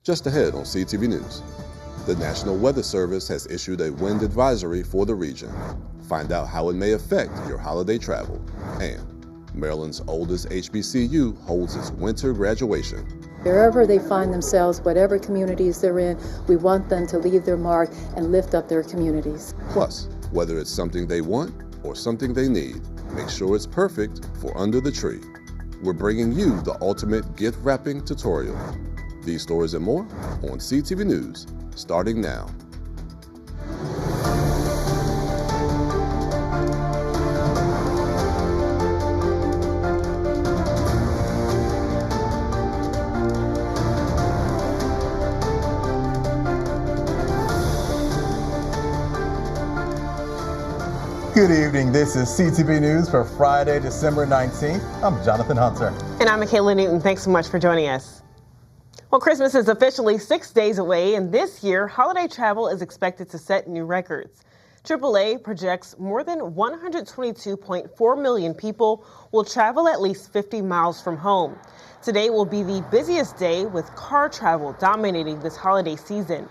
Just ahead on CTV News. The National Weather Service has issued a wind advisory for the region. Find out how it may affect your holiday travel. And Maryland's oldest HBCU holds its winter graduation. Wherever they find themselves, whatever communities they're in, we want them to leave their mark and lift up their communities. Plus, whether it's something they want or something they need, make sure it's perfect for under the tree. We're bringing you the ultimate gift wrapping tutorial. These stories and more on CTV News, starting now. Good evening. This is CTV News for Friday, December 19th. I'm Jonathan Hunter. And I'm Michaela Newton. Thanks so much for joining us. Well, Christmas is officially 6 days away, and this year, holiday travel is expected to set new records. AAA projects more than 122.4 million people will travel at least 50 miles from home. Today will be the busiest day, with car travel dominating this holiday season.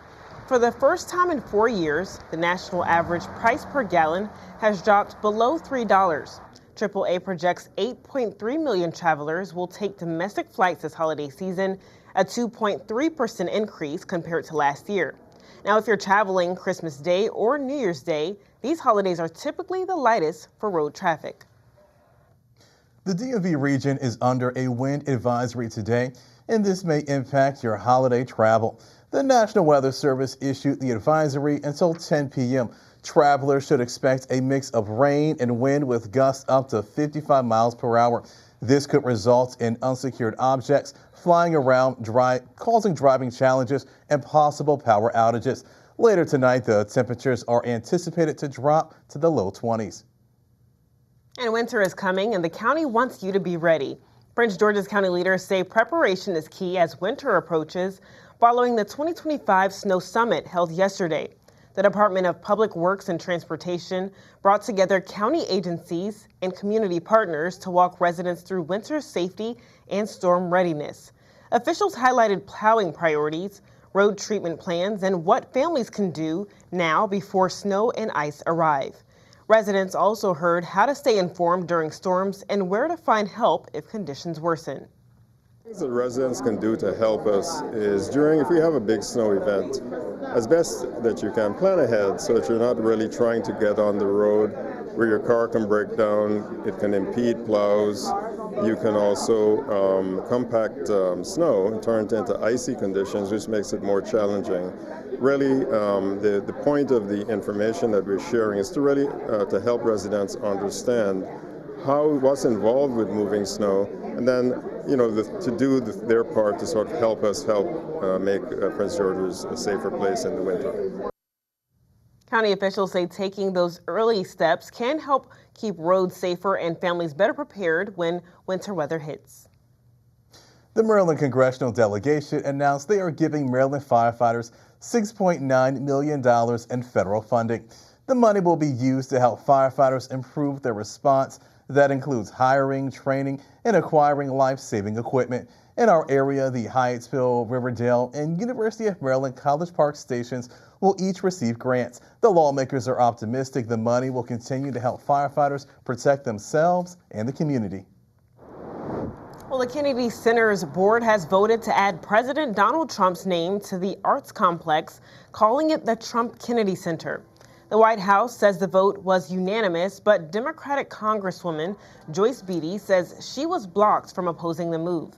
For the first time in 4 years, the national average price per gallon has dropped below $3. AAA projects 8.3 million travelers will take domestic flights this holiday season, a 2.3% increase compared to last year. Now, if you're traveling Christmas Day or New Year's Day, these holidays are typically the lightest for road traffic. The DMV region is under a wind advisory today, and this may impact your holiday travel. The National Weather Service issued the advisory until 10 p.m. Travelers should expect a mix of rain and wind with gusts up to 55 miles per hour. This could result in unsecured objects flying around, causing driving challenges and possible power outages. Later tonight, the temperatures are anticipated to drop to the low 20s. And winter is coming, and the county wants you to be ready. Prince George's County leaders say preparation is key as winter approaches, following the 2025 Snow Summit held yesterday. The Department of Public Works and Transportation brought together county agencies and community partners to walk residents through winter safety and storm readiness. Officials highlighted plowing priorities, road treatment plans, and what families can do now before snow and ice arrive. Residents also heard how to stay informed during storms and where to find help if conditions worsen. Things that residents can do to help us is if we have a big snow event, as best that you can, plan ahead so that you're not really trying to get on the road where your car can break down, it can impede plows. You can also compact snow and turn it into icy conditions, which makes it more challenging. Really, the point of the information that we're sharing is to really to help residents understand what's involved with moving snow, and then to do their part to sort of help make Prince George's a safer place in the winter. County officials say taking those early steps can help keep roads safer and families better prepared when winter weather hits. The Maryland congressional delegation announced they are giving Maryland firefighters $6.9 million in federal funding. The money will be used to help firefighters improve their response. That includes hiring, training, and acquiring life-saving equipment. In our area, the Hyattsville, Riverdale, and University of Maryland College Park stations will each receive grants. The lawmakers are optimistic the money will continue to help firefighters protect themselves and the community. Well, the Kennedy Center's board has voted to add President Donald Trump's name to the arts complex, calling it the Trump Kennedy Center. The White House says the vote was unanimous, but Democratic Congresswoman Joyce Beatty says she was blocked from opposing the move.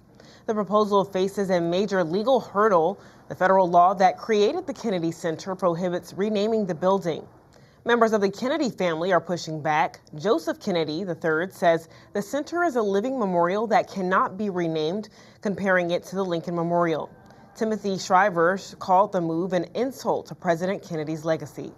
The proposal faces a major legal hurdle. The federal law that created the Kennedy Center prohibits renaming the building. Members of the Kennedy family are pushing back. Joseph Kennedy III says the center is a living memorial that cannot be renamed, comparing it to the Lincoln Memorial. Timothy Shriver called the move an insult to President Kennedy's legacy.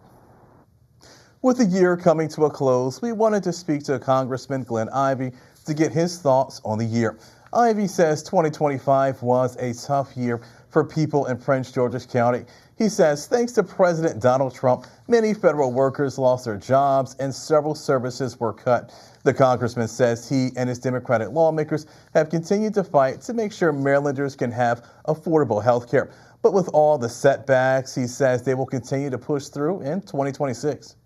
With the year coming to a close, we wanted to speak to Congressman Glenn Ivey to get his thoughts on the year. Ivey says 2025 was a tough year for people in Prince George's County. He says thanks to President Donald Trump, many federal workers lost their jobs and several services were cut. The congressman says he and his Democratic lawmakers have continued to fight to make sure Marylanders can have affordable health care. But with all the setbacks, he says they will continue to push through in 2026.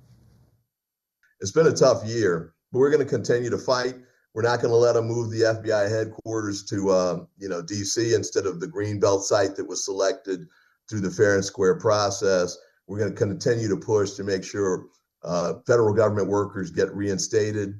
It's been a tough year, but we're going to continue to fight. We're not going to let them move the FBI headquarters to, D.C. instead of the Greenbelt site that was selected through the fair and square process. We're going to continue to push to make sure federal government workers get reinstated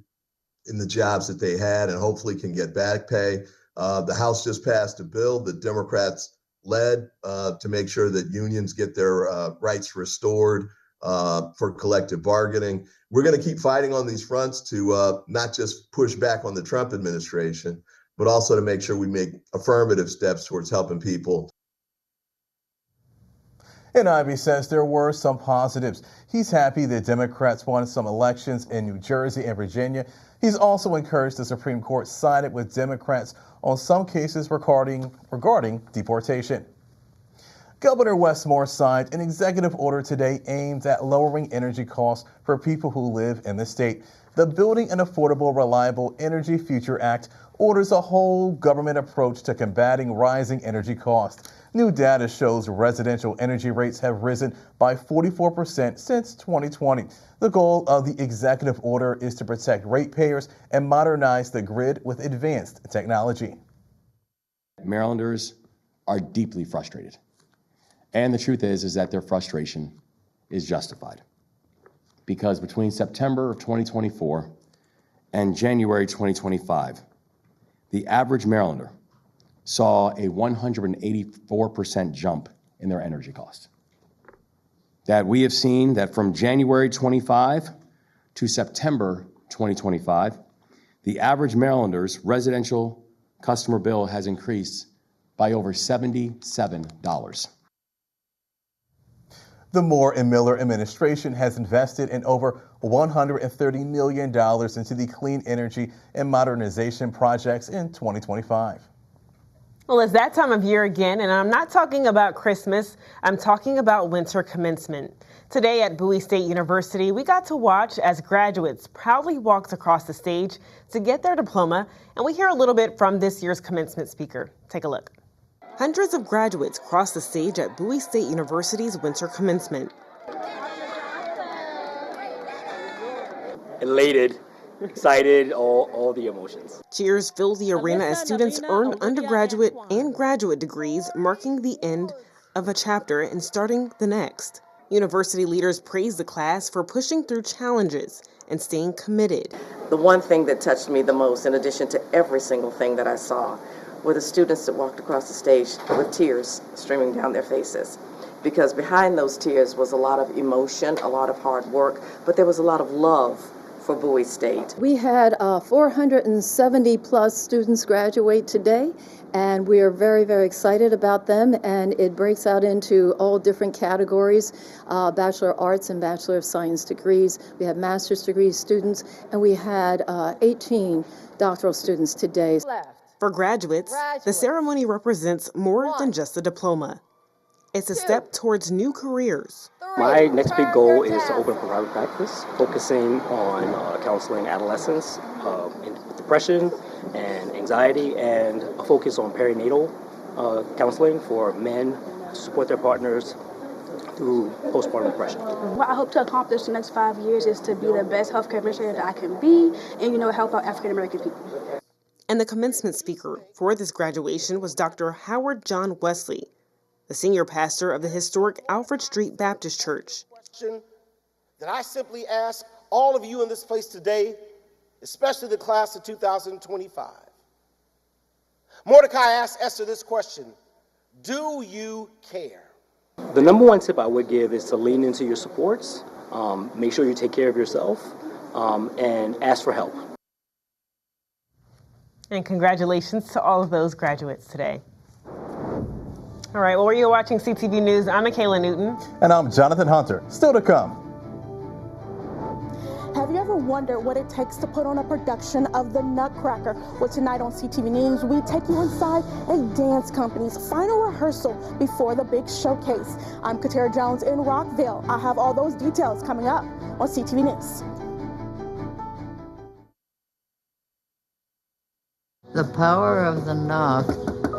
in the jobs that they had and hopefully can get back pay. The House just passed a bill that Democrats led to make sure that unions get their rights restored for collective bargaining. We're going to keep fighting on these fronts to not just push back on the Trump administration, but also to make sure we make affirmative steps towards helping people. And Ivey says there were some positives. He's happy that Democrats won some elections in New Jersey and Virginia. He's also encouraged the Supreme Court sided with Democrats on some cases regarding deportation. Governor Wes Moore signed an executive order today aimed at lowering energy costs for people who live in the state. The Building an Affordable, Reliable Energy Future Act orders a whole government approach to combating rising energy costs. New data shows residential energy rates have risen by 44% since 2020. The goal of the executive order is to protect ratepayers and modernize the grid with advanced technology. Marylanders are deeply frustrated. And the truth is that their frustration is justified. Because between September of 2024 and January 2025, the average Marylander saw a 184% jump in their energy costs. That we have seen that from January 25 to September 2025, the average Marylander's residential customer bill has increased by over $77. The Moore and Miller administration has invested in over $130 million into the clean energy and modernization projects in 2025. Well, it's that time of year again, and I'm not talking about Christmas. I'm talking about winter commencement. Today at Bowie State University, we got to watch as graduates proudly walked across the stage to get their diploma, and we hear a little bit from this year's commencement speaker. Take a look. Hundreds of graduates crossed the stage at Bowie State University's winter commencement. Elated, excited, all the emotions. Cheers filled the arena as students earned undergraduate and graduate degrees, marking the end of a chapter and starting the next. University leaders praised the class for pushing through challenges and staying committed. The one thing that touched me the most, in addition to every single thing that I saw, were the students that walked across the stage with tears streaming down their faces. Because behind those tears was a lot of emotion, a lot of hard work, but there was a lot of love for Bowie State. We had 470 plus students graduate today, and we are very, very excited about them, and it breaks out into all different categories, Bachelor of Arts and Bachelor of Science degrees. We have master's degree students, and we had 18 doctoral students today. For graduates, the ceremony represents more than just a diploma. It's a step towards new careers. My next big goal is to open up a private practice, focusing on counseling adolescents in depression and anxiety, and a focus on perinatal counseling for men to support their partners through postpartum depression. What I hope to accomplish the next 5 years is to be the best healthcare administrator that I can be and, help out African American people. And the commencement speaker for this graduation was Dr. Howard John Wesley, the senior pastor of the historic Alfred Street Baptist Church. Question that I simply ask all of you in this place today, especially the class of 2025. Mordecai asked Esther this question: do you care? The number one tip I would give is to lean into your supports, make sure you take care of yourself, and ask for help. And congratulations to all of those graduates today. All right, well, you're watching CTV News. I'm Michaela Newton. And I'm Jonathan Hunter. Still to come. Have you ever wondered what it takes to put on a production of The Nutcracker? Well, tonight on CTV News, we take you inside a dance company's final rehearsal before the big showcase. I'm Katera Jones in Rockville. I have all those details coming up on CTV News. The power of the knock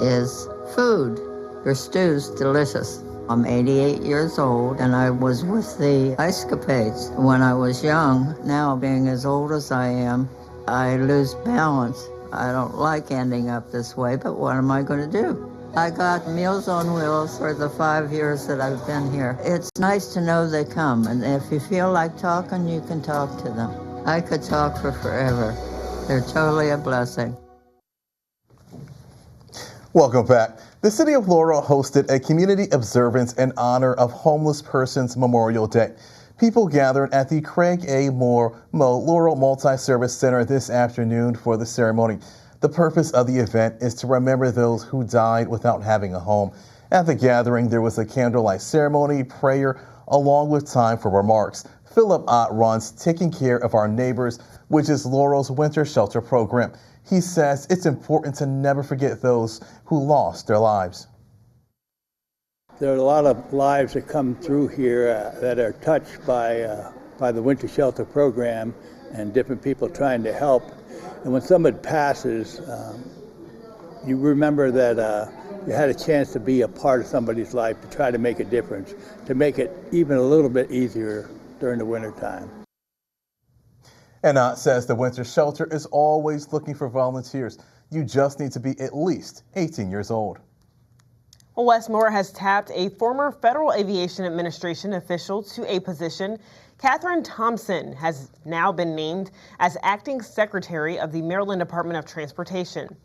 is food. Your stew's delicious. I'm 88 years old, and I was with the Ice Capades when I was young. Now, being as old as I am, I lose balance. I don't like ending up this way, but what am I going to do? I got Meals on Wheels for the 5 years that I've been here. It's nice to know they come, and if you feel like talking, you can talk to them. I could talk for forever. They're totally a blessing. Welcome back. The city of Laurel hosted a community observance in honor of Homeless Persons Memorial Day. People gathered at the Craig A. Moore Laurel Multi-Service Center this afternoon for the ceremony. The purpose of the event is to remember those who died without having a home. At the gathering, there was a candlelight ceremony, prayer, along with time for remarks. Philip Ott runs Taking Care of Our Neighbors, which is Laurel's winter shelter program. He says it's important to never forget those who lost their lives. There are a lot of lives that come through here that are touched by the winter shelter program and different people trying to help. And when someone passes, you remember that you had a chance to be a part of somebody's life, to try to make a difference, to make it even a little bit easier during the winter time. And Ott says the winter shelter is always looking for volunteers. You just need to be at least 18 years old. Well, Westmore has tapped a former Federal Aviation Administration official to a position. Catherine Thompson has now been named as acting secretary of the Maryland Department of Transportation.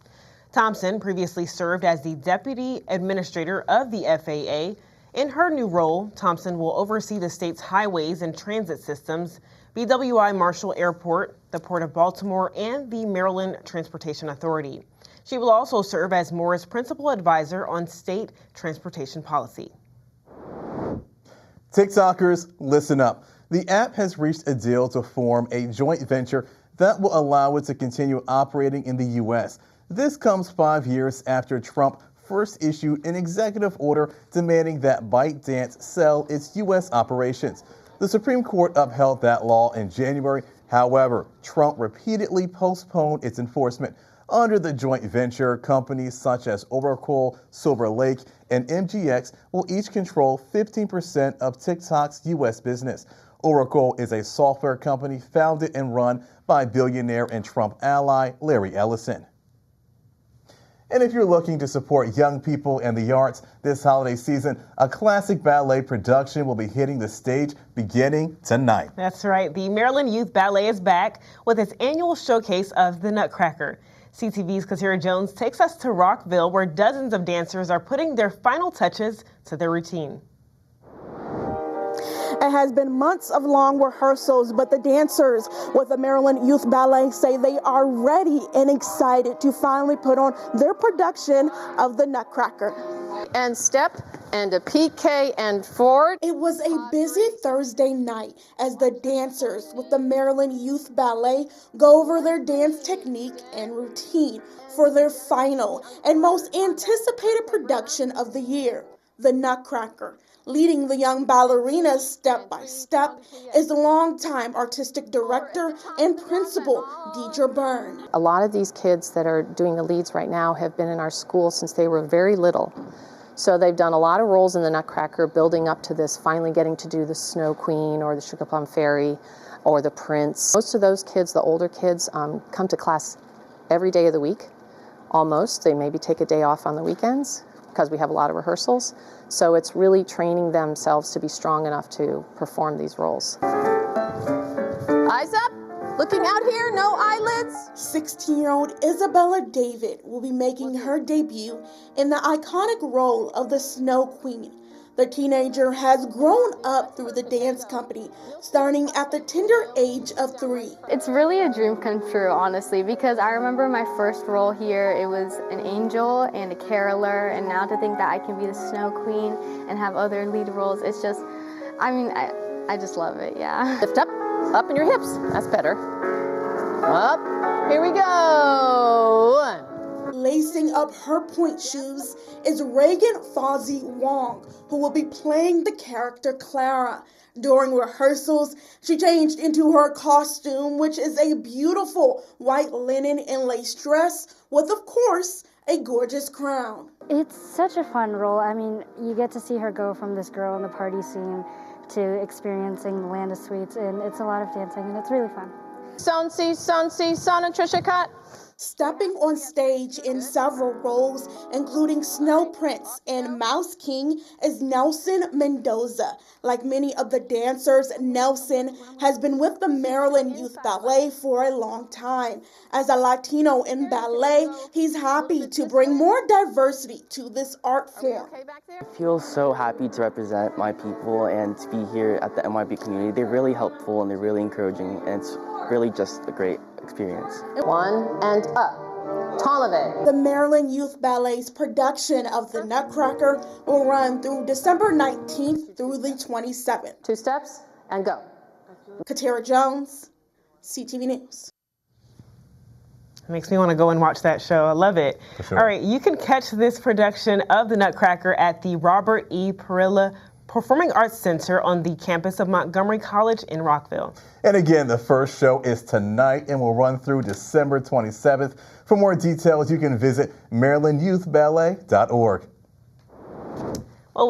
Thompson previously served as the deputy administrator of the FAA. In her new role, Thompson will oversee the state's highways and transit systems, BWI Marshall Airport, the Port of Baltimore, and the Maryland Transportation Authority. She will also serve as Moore's principal advisor on state transportation policy. TikTokers, listen up. The app has reached a deal to form a joint venture that will allow it to continue operating in the U.S. This comes 5 years after Trump first issued an executive order demanding that ByteDance sell its U.S. operations. The Supreme Court upheld that law in January. However, Trump repeatedly postponed its enforcement. Under the joint venture, companies such as Oracle, Silver Lake, and MGX will each control 15% of TikTok's U.S. business. Oracle is a software company founded and run by billionaire and Trump ally Larry Ellison. And if you're looking to support young people and the arts this holiday season, a classic ballet production will be hitting the stage beginning tonight. That's right. The Maryland Youth Ballet is back with its annual showcase of the Nutcracker. CTV's Katira Jones takes us to Rockville, where dozens of dancers are putting their final touches to their routine. It has been months of long rehearsals, but the dancers with the Maryland Youth Ballet say they are ready and excited to finally put on their production of the Nutcracker. And step, and a PK, and forward. It was a busy Thursday night as the dancers with the Maryland Youth Ballet go over their dance technique and routine for their final and most anticipated production of the year, the Nutcracker. Leading the young ballerinas step by step is the longtime artistic director and principal, Deidre Byrne. A lot of these kids that are doing the leads right now have been in our school since they were very little. So they've done a lot of roles in the Nutcracker, building up to this, finally getting to do the Snow Queen or the Sugar Plum Fairy or the Prince. Most of those kids, the older kids, come to class every day of the week, almost. They maybe take a day off on the weekends because we have a lot of rehearsals. So it's really training themselves to be strong enough to perform these roles. Eyes up, looking out here, no eyelids. 16-year-old Isabella David will be making her debut in the iconic role of the Snow Queen. The teenager has grown up through the dance company, starting at the tender age of 3. It's really a dream come true, honestly, because I remember my first role here, it was an angel and a caroler, and now to think that I can be the Snow Queen and have other lead roles, it's just, I just love it, yeah. Lift up in your hips, that's better. Up, here we go. Lacing up her point shoes is Reagan Fozzie Wong, who will be playing the character Clara. During rehearsals, she changed into her costume, which is a beautiful white linen and lace dress with, of course, a gorgeous crown. It's such a fun role. I mean, you get to see her go from this girl in the party scene to experiencing the land of sweets, and it's a lot of dancing, and it's really fun. Son, and Trisha Cut. Stepping on stage in several roles, including Snow Prince and Mouse King, is Nelson Mendoza. Like many of the dancers, Nelson has been with the Maryland Youth Ballet for a long time. As a Latino in ballet, he's happy to bring more diversity to this art form. I feel so happy to represent my people and to be here at the MYB community. They're really helpful and they're really encouraging, and it's really just a great experience. 1 and up. Tall of it. The Maryland Youth Ballet's production of The Nutcracker will run through December 19th through the 27th. 2 steps and go. Katara Jones, CTV News. Makes me want to go and watch that show. I love it. Sure. All right, you can catch this production of The Nutcracker at the Robert E. Perilla Performing Arts Center on the campus of Montgomery College in Rockville. And again, the first show is tonight and will run through December 27th. For more details, you can visit marylandyouthballet.org. Well,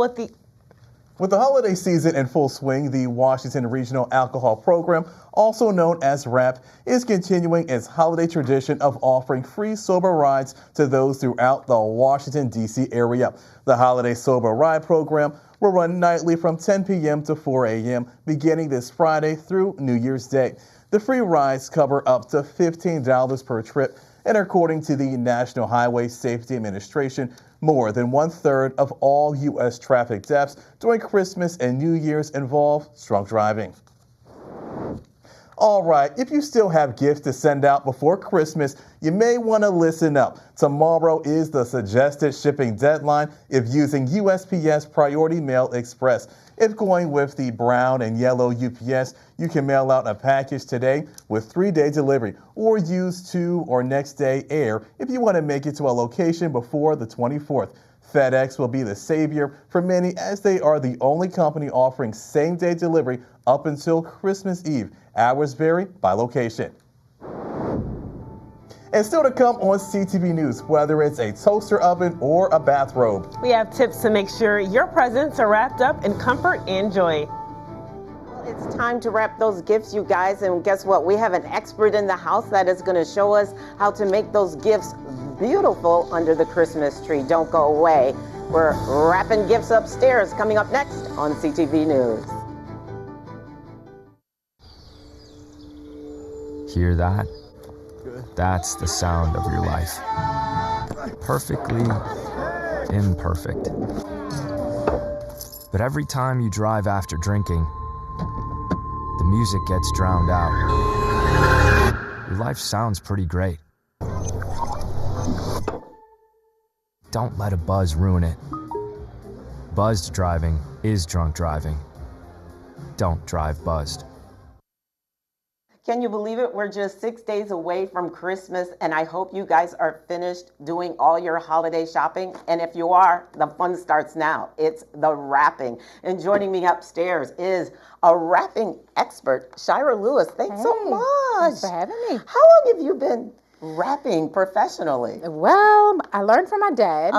With the holiday season in full swing, the Washington Regional Alcohol Program, also known as RAP, is continuing its holiday tradition of offering free sober rides to those throughout the Washington, D.C. area. The Holiday Sober Ride program will run nightly from 10 p.m. to 4 a.m. beginning this Friday through New Year's Day. The free rides cover up to $15 per trip, and according to the National Highway Safety Administration, more than 1/3 of all U.S. traffic deaths during Christmas and New Year's involve drunk driving. All right, if you still have gifts to send out before Christmas, you may want to listen up. Tomorrow is the suggested shipping deadline if using USPS Priority Mail Express. If going with the brown and yellow UPS, you can mail out a package today with 3-day delivery, or use 2 or next day air if you want to make it to a location before the 24th. FedEx will be the savior for many, as they are the only company offering same-day delivery up until Christmas Eve. Hours vary by location. And still to come on CTV News, whether it's a toaster oven or a bathrobe. We have tips to make sure your presents are wrapped up in comfort and joy. It's time to wrap those gifts, you guys, and guess what? We have an expert in the house that is going to show us how to make those gifts beautiful under the Christmas tree. Don't go away. We're wrapping gifts upstairs, coming up next on CTV News. Hear that? That's the sound of your life. Perfectly imperfect. But every time you drive after drinking, the music gets drowned out. Your life sounds pretty great. Don't let a buzz ruin it. Buzzed driving is drunk driving. Don't drive buzzed. Can you believe it? We're just 6 days away from Christmas, and I hope you guys are finished doing all your holiday shopping. And if you are, the fun starts now. It's the wrapping. And joining me upstairs is a wrapping expert, Shira Lewis. Thanks so much. Thanks for having me. How long have you been wrapping professionally? Well, I learned from my dad,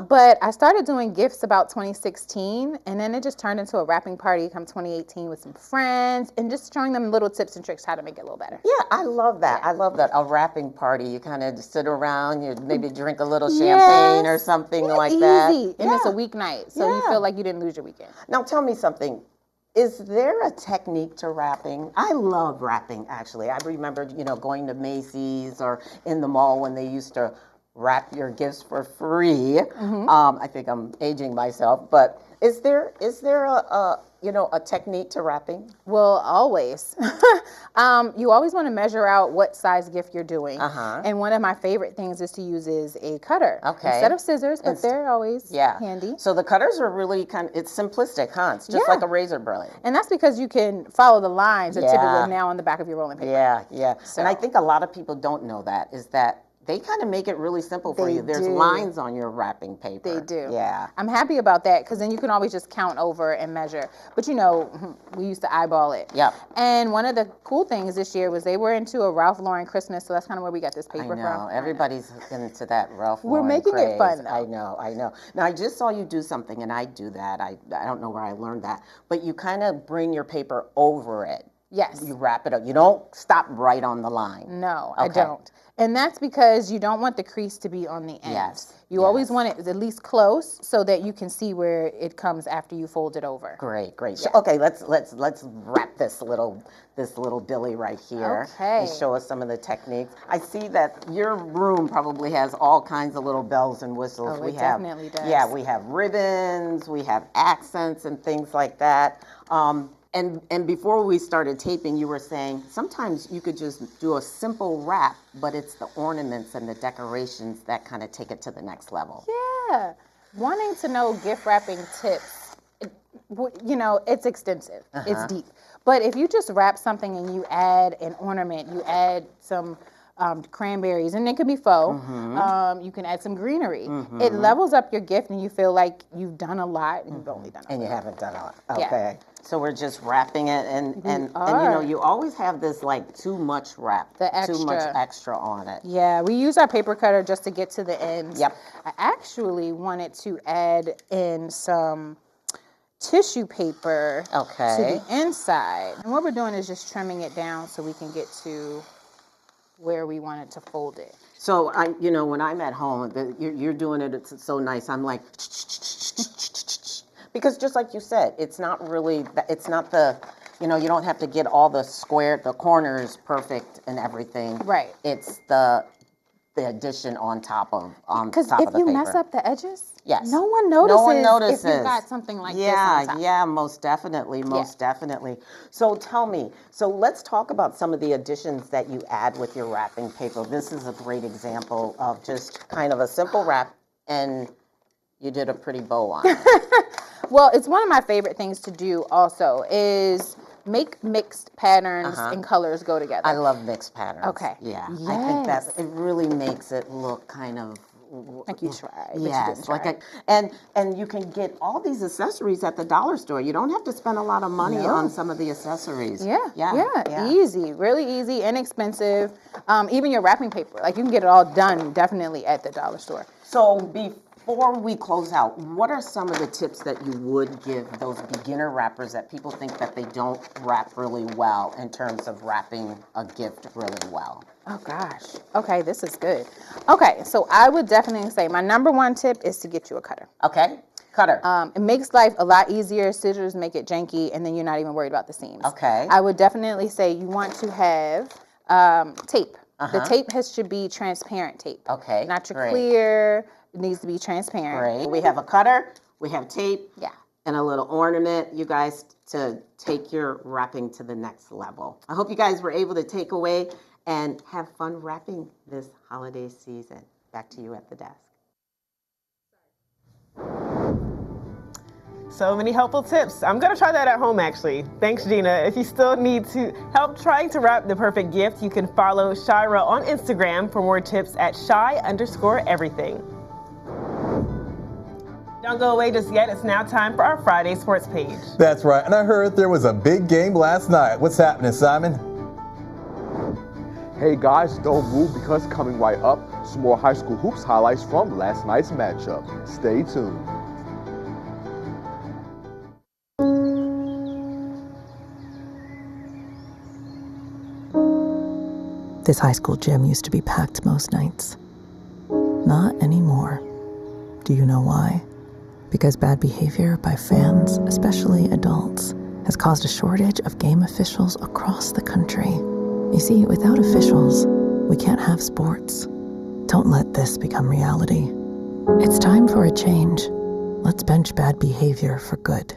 but I started doing gifts about 2016, and then it just turned into a wrapping party come 2018 with some friends, and just showing them little tips and tricks how to make it a little better. Yeah, I love that. I love that. A wrapping party. You kind of sit around, you maybe drink a little champagne or something like that. Easy, and it's a weeknight, so you feel like you didn't lose your weekend. Now tell me something. Is there a technique to wrapping? I love wrapping, actually. I remember, going to Macy's or in the mall when they used to wrap your gifts for free. I think I'm aging myself, but is there a technique to wrapping? Well, always. You always want to measure out what size gift you're doing. And one of my favorite things is to use a cutter. Instead of scissors, but they're always handy. So the cutters are really it's simplistic, huh? It's just like a razor blade. And that's because you can follow the lines that typically now on the back of your rolling paper. Yeah. So. And I think a lot of people don't know that, is that they kind of make it really simple for They you. There's do. lines on your wrapping paper. They do. Yeah. I'm happy about that because then you can always just count over and measure. But you know, we used to eyeball it. Yep. And one of the cool things this year was they were into a Ralph Lauren Christmas, so that's kind of where we got this paper I know. from. Everybody's into that Ralph We're Lauren making craze. it fun, though. I know. Now, I just saw you do something, and I do that. I don't know where I learned that. But you kind of bring your paper over it. Yes. You wrap it up. You don't stop right on the line. No, I Okay. don't. And that's because you don't want the crease to be on the end. Yes. You always want it at least close so that you can see where it comes after you fold it over. Great. Yeah. So, okay, let's wrap this little dilly right here. Okay. And show us some of the techniques. I see that your room probably has all kinds of little bells and whistles. Oh, it definitely does. Yeah, we have ribbons, we have accents and things like that. And before we started taping, you were saying sometimes you could just do a simple wrap, but it's the ornaments and the decorations that kind of take it to the next level. Yeah. Wanting to know gift wrapping tips, you know, it's extensive. It's deep. But if you just wrap something and you add an ornament, you add some cranberries, and it could be faux. You can add some greenery. It levels up your gift, and you feel like you've done a lot, and you've only done a And you little. haven't done a lot. Yeah. Okay. So we're just wrapping it, and you know, you always have this like too much wrap, too much extra on it. Yeah, we use our paper cutter just to get to the ends. Yep. I actually wanted to add in some tissue paper to the inside. And what we're doing is just trimming it down so we can get to where we want it to fold it. So you know, when I'm at home, you're doing it. It's so nice. I'm like, because just like you said, it's not really. It's not the. You know, you don't have to get all the corners perfect and everything. Right. It's the addition on top of the Because paper. if you mess up the edges, yes, no one notices. No one notices if you got something like this on top. Yeah, most definitely. So tell me, let's talk about some of the additions that you add with your wrapping paper. This is a great example of just kind of a simple wrap, and you did a pretty bow on it. Well, it's one of my favorite things to do also is make mixed patterns and colors go together. I love mixed patterns. Okay. Yeah. Yes. I think it really makes it look kind of like you tried. But yes, you didn't try. and you can get all these accessories at the dollar store. You don't have to spend a lot of money on some of the accessories. Yeah. Easy, really easy, inexpensive. Even your wrapping paper, like you can get it all done definitely at the dollar store. So before we close out, what are some of the tips that you would give those beginner wrappers that people think that they don't wrap really well in terms of wrapping a gift really well? Oh gosh. Okay, this is good. Okay, so I would definitely say my number one tip is to get you a cutter. Okay, cutter. It makes life a lot easier. Scissors make it janky, and then you're not even worried about the seams. Okay. I would definitely say you want to have tape. The tape should be transparent tape. Okay. Not your clear. It needs to be transparent. Great. We have a cutter. We have tape. Yeah. And a little ornament, you guys, to take your wrapping to the next level. I hope you guys were able to take away and have fun wrapping this holiday season. Back to you at the desk. So many helpful tips. I'm gonna try that at home actually. Thanks, Gina. If you still need to help trying to wrap the perfect gift, you can follow Shira on Instagram for more tips at shy_everything. Don't go away just yet. It's now time for our Friday sports page. That's right, and I heard there was a big game last night. What's happening, Simon? Hey guys, don't move because coming right up, some more high school hoops highlights from last night's matchup. Stay tuned. This high school gym used to be packed most nights. Not anymore. Do you know why? Because bad behavior by fans, especially adults, has caused a shortage of game officials across the country. You see, without officials, we can't have sports. Don't let this become reality. It's time for a change. Let's bench bad behavior for good.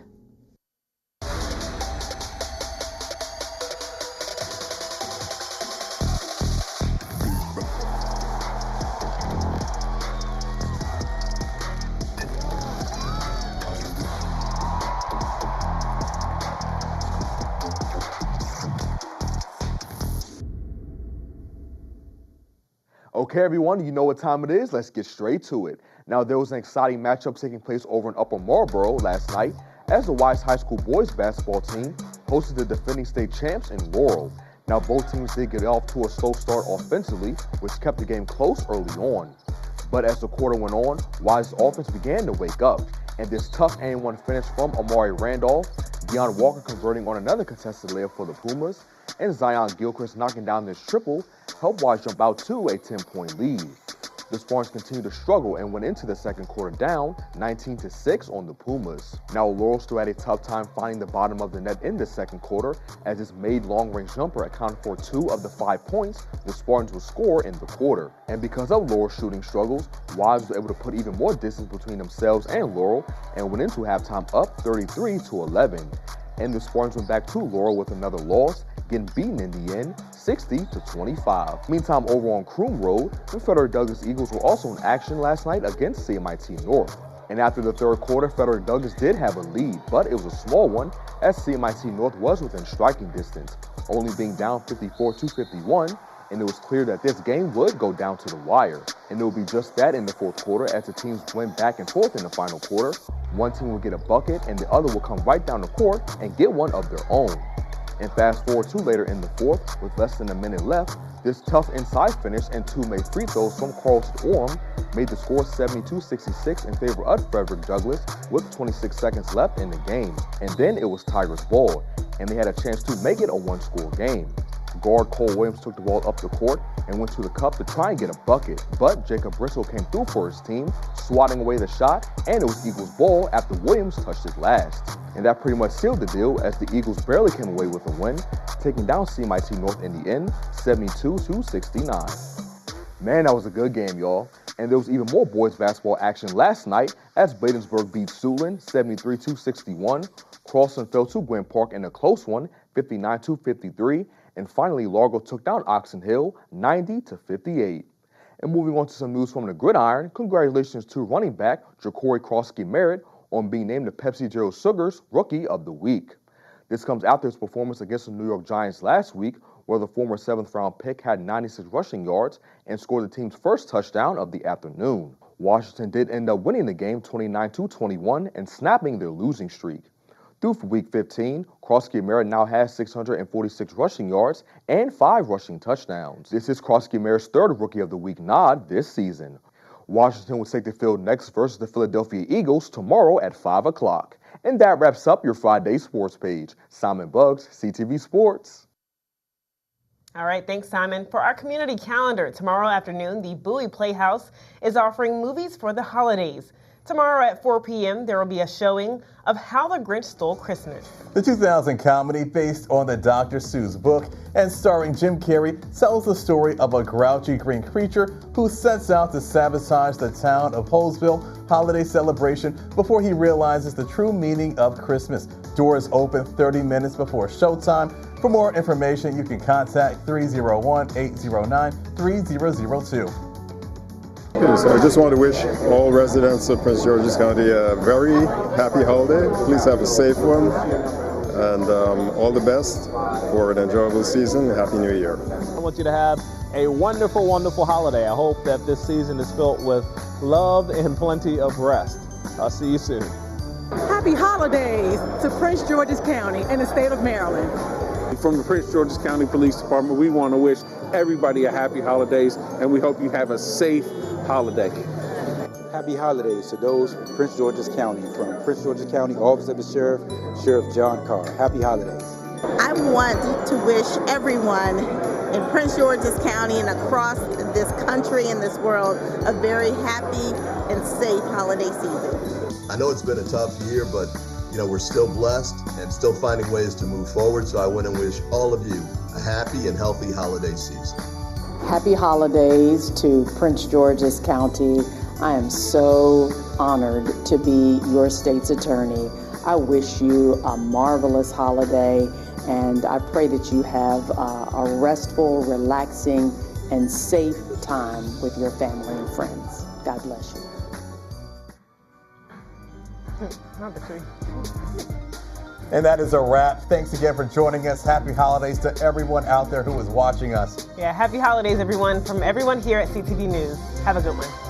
Okay, everyone, you know what time it is. Let's get straight to it. Now, there was an exciting matchup taking place over in Upper Marlboro last night as the Wise High School boys basketball team hosted the defending state champs in Laurel. Now, both teams did get off to a slow start offensively, which kept the game close early on. But as the quarter went on, Wise's offense began to wake up, and this tough and-one finish from Amari Randolph, Deion Walker converting on another contested layup for the Pumas, and Zion Gilchrist knocking down this triple helped Wise jump out to a 10-point lead. The Spartans continued to struggle and went into the second quarter down 19-6 on the Pumas. Now, Laurel still had a tough time finding the bottom of the net in the second quarter as this made long-range jumper accounted for 2 of the 5 points the Spartans would score in the quarter. And because of Laurel's shooting struggles, Wise was able to put even more distance between themselves and Laurel and went into halftime up 33-11. And the Spartans went back to Laurel with another loss, getting beaten in the end 60-25. Meantime, over on Croom Road, the Frederick Douglass Eagles were also in action last night against CMIT North. And after the third quarter, Frederick Douglass did have a lead, but it was a small one as CMIT North was within striking distance, only being down 54-51, and it was clear that this game would go down to the wire. And it would be just that in the fourth quarter as the teams went back and forth in the final quarter. One team would get a bucket and the other would come right down the court and get one of their own. And fast forward to later in the fourth, with less than a minute left, this tough inside finish and 2 made free throws from Carlton Orem made the score 72-66 in favor of Frederick Douglass with 26 seconds left in the game. And then it was Tigers' ball, and they had a chance to make it a one-score game. Guard Cole Williams took the ball up the court and went to the cup to try and get a bucket, but Jacob Bristol came through for his team, swatting away the shot, and it was Eagles' ball after Williams touched it last. And that pretty much sealed the deal as the Eagles barely came away with a win, taking down CMIT North in the end, 72-69. Man, that was a good game, y'all. And there was even more boys basketball action last night as Bladensburg beat Siouxland 73-61. Crosson fell to Gwen Park in a close one, 59-53. And finally, Largo took down Oxon Hill 90-58. And moving on to some news from the gridiron, congratulations to running back Jacory Krosky-Merritt on being named the Pepsi Zero Sugars Rookie of the Week. This comes after his performance against the New York Giants last week, where the former 7th-round pick had 96 rushing yards and scored the team's first touchdown of the afternoon. Washington did end up winning the game 29-21 and snapping their losing streak. Through for Week 15, Krosky-Merritt now has 646 rushing yards and 5 rushing touchdowns. This is Krosky-Merritt's 3rd Rookie of the Week nod this season. Washington will take the field next versus the Philadelphia Eagles tomorrow at 5 o'clock. And that wraps up your Friday sports page. Simon Buggs, CTV Sports. All right, thanks, Simon. For our community calendar, tomorrow afternoon, the Bowie Playhouse is offering movies for the holidays. Tomorrow at 4 p.m., there will be a showing of How the Grinch Stole Christmas. The 2000 comedy, based on the Dr. Seuss book and starring Jim Carrey, tells the story of a grouchy green creature who sets out to sabotage the town of Holesville holiday celebration before he realizes the true meaning of Christmas. Doors open 30 minutes before showtime. For more information, you can contact 301-809-3002. So I just want to wish all residents of Prince George's County a very happy holiday. Please have a safe one, and all the best for an enjoyable season. Happy New Year. I want you to have a wonderful, wonderful holiday. I hope that this season is filled with love and plenty of rest. I'll see you soon. Happy holidays to Prince George's County and the state of Maryland. From the Prince George's County Police Department, we want to wish everybody a happy holidays, and we hope you have a safe holiday. Happy holidays to those from Prince George's County. From Prince George's County Office of the Sheriff, Sheriff John Carr. Happy holidays. I want to wish everyone in Prince George's County and across this country and this world a very happy and safe holiday season. I know it's been a tough year, but we're still blessed and still finding ways to move forward. So I want to wish all of you a happy and healthy holiday season. Happy holidays to Prince George's County. I am so honored to be your state's attorney. I wish you a marvelous holiday, and I pray that you have a restful, relaxing, and safe time with your family and friends. God bless you. And that is a wrap. Thanks again for joining us. Happy holidays to everyone out there who is watching us. Yeah, happy holidays, everyone, from everyone here at CTV News. Have a good one.